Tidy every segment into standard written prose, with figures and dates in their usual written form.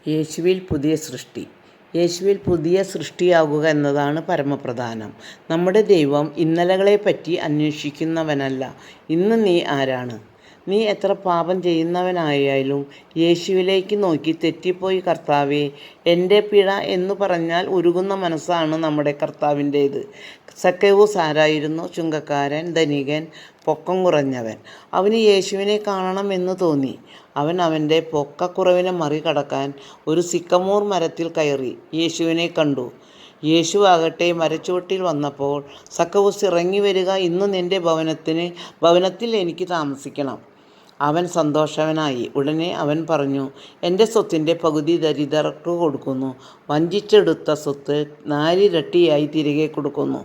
യേശുവിൽ പുതിയ സൃഷ്ടി. യേശുവിൽ പുതിയ സൃഷ്ടിയാകുക എന്നതാണ് പരമപ്രധാനം. നമ്മുടെ ദൈവം ഇന്നലകളെപ്പറ്റി അന്വേഷിക്കുന്നവനല്ല. ഇന്ന് നീ ആരാണ്? നീ എത്ര പാപം ചെയ്യുന്നവനായാലും യേശുവിലേക്ക് നോക്കി തെറ്റിപ്പോയി കർത്താവേ എൻ്റെ പിഴ എന്നു പറഞ്ഞാൽ ഉരുകുന്ന മനസ്സാണ് നമ്മുടെ കർത്താവിൻ്റേത്. സക്കേവൂസ് ആരായിരുന്നു? ചുങ്കക്കാരൻ, ധനികൻ, പൊക്കം കുറഞ്ഞവൻ. അവന് യേശുവിനെ കാണണമെന്ന് തോന്നി. അവൻ അവൻ്റെ പൊക്കക്കുറവിനെ മറികടക്കാൻ ഒരു സിക്കമോർ മരത്തിൽ കയറി യേശുവിനെ കണ്ടു. യേശു ആകട്ടെ മരച്ചുവട്ടിൽ വന്നപ്പോൾ, സക്കേവൂസ് ഇറങ്ങി വരിക, ഇന്ന് നിൻ്റെ ഭവനത്തിൽ എനിക്ക് താമസിക്കണം. അവൻ സന്തോഷവനായി. ഉടനെ അവൻ പറഞ്ഞു, എൻ്റെ സ്വത്തിൻ്റെ പകുതി ദരിദ്രർക്ക് കൊടുക്കുന്നു, വഞ്ചിച്ചെടുത്ത സ്വത്ത് 4 ഇരട്ടിയായി തിരികെ കൊടുക്കുന്നു.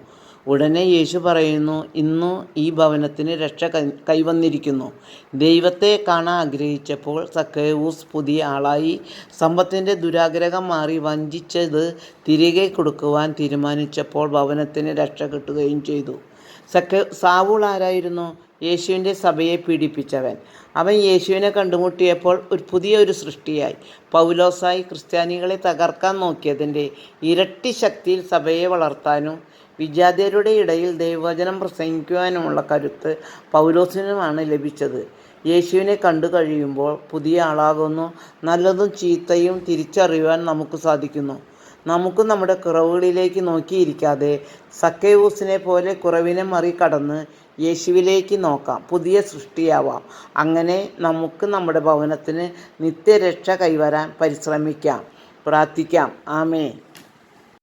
ഉടനെ യേശു പറയുന്നു, ഇന്നു ഈ ഭവനത്തിന് രക്ഷ കൈവന്നിരിക്കുന്നു. ദൈവത്തെ കാണാൻ ആഗ്രഹിച്ചപ്പോൾ സക്കേവൂസ് പുതിയ ആളായി. സമ്പത്തിൻ്റെ ദുരാഗ്രഹം മാറി വഞ്ചിച്ചത് തിരികെ കൊടുക്കുവാൻ തീരുമാനിച്ചപ്പോൾ ഭവനത്തിന് രക്ഷ കിട്ടുകയും ചെയ്തു. സാവൂൾ ആരായിരുന്നു? യേശുവിൻ്റെ സഭയെ പീഡിപ്പിച്ചവൻ. അവൻ യേശുവിനെ കണ്ടുമുട്ടിയപ്പോൾ പുതിയൊരു സൃഷ്ടിയായി. പൗലോസായി ക്രിസ്ത്യാനികളെ തകർക്കാൻ നോക്കിയതിൻ്റെ ഇരട്ടി ശക്തിയിൽ സഭയെ വളർത്താനും വിജാതിയരുടെ ഇടയിൽ ദൈവവചനം പ്രസംഗിക്കുവാനുമുള്ള കരുത്ത് പൗലോസിനുമാണ് ലഭിച്ചത്. യേശുവിനെ കണ്ടു കഴിയുമ്പോൾ പുതിയ ആളാകുന്നു. നല്ലതും ചീത്തയും തിരിച്ചറിയുവാൻ നമുക്ക് സാധിക്കുന്നു. നമുക്ക് നമ്മുടെ കുറവുകളിലേക്ക് നോക്കിയിരിക്കാതെ സക്കേവൂസിനെ പോലെ കുറവിനെ മറികടന്ന് യേശുവിലേക്ക് നോക്കാം, പുതിയ സൃഷ്ടിയാവാം. അങ്ങനെ നമുക്ക് നമ്മുടെ ഭവനത്തിന് നിത്യരക്ഷ കൈവരാൻ പരിശ്രമിക്കാം. പ്രാർത്ഥിക്കാം. ആമേൻ.